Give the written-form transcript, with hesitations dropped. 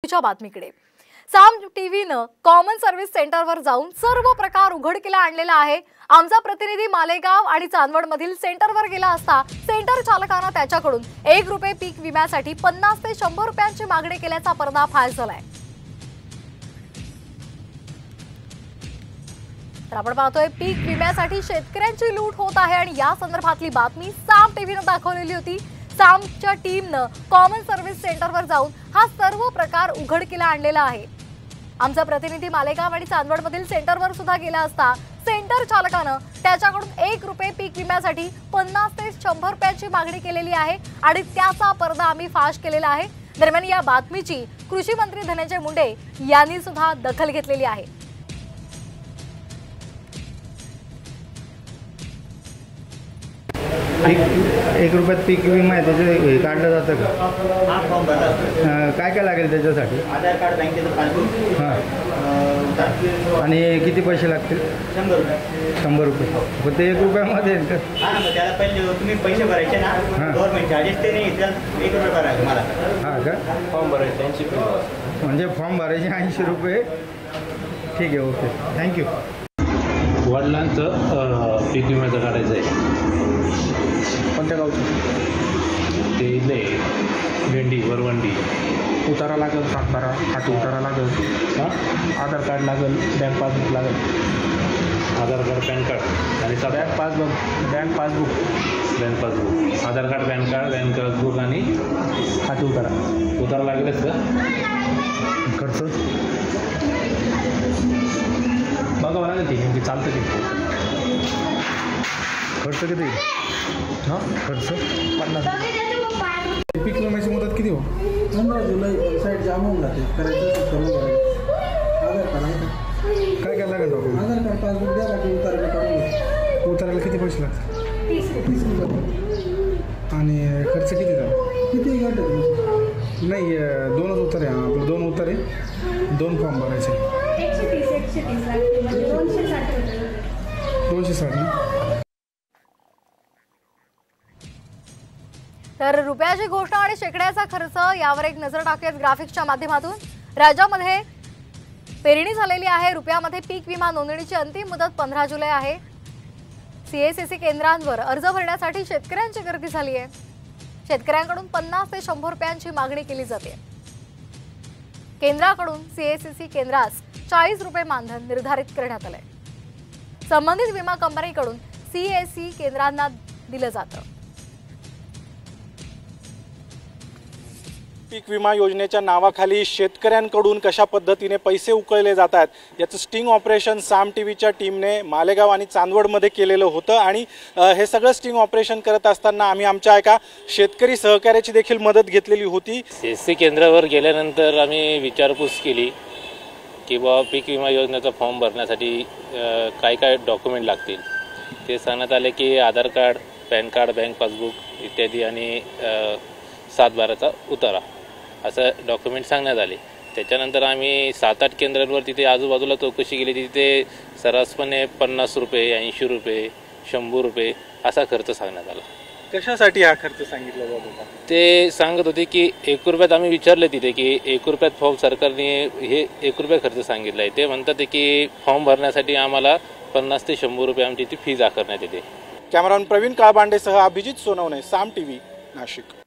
च्या बातमीकडे। साम टीव्हीनं common service सेंटरवर जाऊन सर्व प्रकार उघडकीला आणलेला आहे। आमचा प्रतिनिधी मालेगाव आणि चांदवडमधील सेंटरवर गेला असता सेंटर चालकाने त्याच्याकडून ₹1 पीक विम्यासाठी 50 ते 100 रुपयांची मागणी केल्याचा पर्दाफाश झालाय। तर आपण पाहतोय पीक विम्यासाठी शेतकऱ्यांची लूट होत आहे आणि या संदर्भातली बातमी साम टीव्हीने दाखवलेली होती। सामच्या टीमने कॉमन सर्व्हिस सेंटरवर जाऊन हा सर्व प्रकार उघडकीला आणलेला आहे। आमचा प्रतिनिधी मालेगाव आणि चांदवडमधील सेंटरवर सुद्धा गेला असता सेंटर चालकाने त्याच्याकडून ₹1 पीक विम्यासाठी 50 ते 100 रुपयांची मागणी केलेली आहे आणि त्याचा पर्दा आम्ही फाश केलेला आहे। दरम्यान या बातमीची कृषी मंत्री धनंजय मुंडे यांनी सुद्धा दखल घेतलेली आहे। ₹1 पीक विमा आहे त्याचे काढलं जातं का? काय काय लागेल त्याच्यासाठी? आधार कार्ड, बँकेचं पासबुक। हां, आणि किती पैसे लागतील? 100 रुपये। पण ते ₹1 आहेत का? हां ना, मग त्याला पहिले तुम्ही पैसे भरायचे ना, गव्हर्नमेंट चार्जेस ते नाही, त्याला ₹1 भरायचे मला। हां का? फॉर्म भरायचे 80 म्हणजे फॉर्म भरायचे ₹80। ठीक आहे, ओके, थँक्यू। वडिलांचं पीक विम्याचं काढायचं आहे। कोणत्या गावचं? ते इथले भेंडी वरवंडी। उतारा लागेल, सातबारा खाते उतारा लागेल, आधार कार्ड लागेल, बँक पासबुक लागेल। आधार कार्ड, पॅन कार्ड आणि bank passbook, bank passbook, Aadhaar card, PAN card, bank passbook आणि खाते उतारा लागेलच का? खर्च बघावं लागेल, ते नेमकी चालतं ते। खर्च किती? हां, खर्च 50। पीक विम्याची मुदत किती हो? 15 जुलै साईड जाम होऊन जाते, करायचं करून घ्यायचं। आधार कार्ड आहे का? काय काय लागेल डॉक्युमेंट? आधार कार्ड, पासबुक द्या, बाकी उतारायला काढून घ्या। उतारायला किती पैसे लागतात? 30 रुपये। आणि खर्च किती झाला? किती घंटे तुमचं? नाही, 2च उत्तर आहे। आपलं 2 उत्तर आहे, 2 फॉर्म भरायचे। 130 लागते, म्हणजे 260 रुपये। 260 ना? तर रुपयाची घोषणा आणि शेकड्याचा खर्च यावर एक नजर टाकूयात ग्राफिक्सच्या माध्यमातून। राज्यामध्ये पेरणी झालेली आहे। रुपयामध्ये पीक विमा नोंदणीची अंतिम मुदत 15 जुलै आहे। सीएससी केंद्रांवर अर्ज भरण्यासाठी शेतकऱ्यांची गर्दी झाली आहे। शेतकऱ्यांकडून 50 ते 100 रुपयांची मागणी केली जाते। केंद्राकडून सीएससी केंद्रास ₹40 मानधन निर्धारित करण्यात आले। संबंधित विमा कंपनीकडून सीएससी केंद्रांना दिलं जातं। पीक विमा योजनेच्या नावाखाली शेतकऱ्यांकडून कशा पद्धतीने पैसे उकळले जातात याचं स्टिंग ऑपरेशन साम टीव्हीच्या टीमने मालेगाव आणि चांदवडमध्ये केलेलं होतं। आणि हे सगळं स्टिंग ऑपरेशन करत असताना आम्ही आमच्या एका शेतकरी सहकार्याची देखील मदत घेतलेली होती। सीएससी केंद्रावर गेल्यानंतर आम्ही विचारपूस केली की बाबा पीक विमा योजनेचा फॉर्म भरण्यासाठी काय काय डॉक्युमेंट लागतील। ते सांगण्यात आले की Aadhaar card, PAN card, bank passbook इत्यादी आणि 7/12चा उतारा असं डॉक्युमेंट सांगण्यात आले। त्याच्यानंतर आम्ही 7-8 केंद्रांवर तिथे आजूबाजूला चौकशी केली। तिथे सर्रासपणे ₹50, ₹80, ₹100 असा खर्च सांगण्यात आला। कशासाठी हा खर्च सांगितला जात होता? ते सांगत होते की ₹1 आम्ही विचारले तिथे की ₹1 फॉर्म सरकारने हे ₹1 खर्च सांगितला आहे। ते म्हणतात की फॉर्म भरण्यासाठी आम्हाला 50 ते 100 रुपये आमची ती फीज आकारण्यात येते। कॅमेरामन प्रवीण काळबांडेसह अभिजित सोनवणे, साम टीव्ही, नाशिक।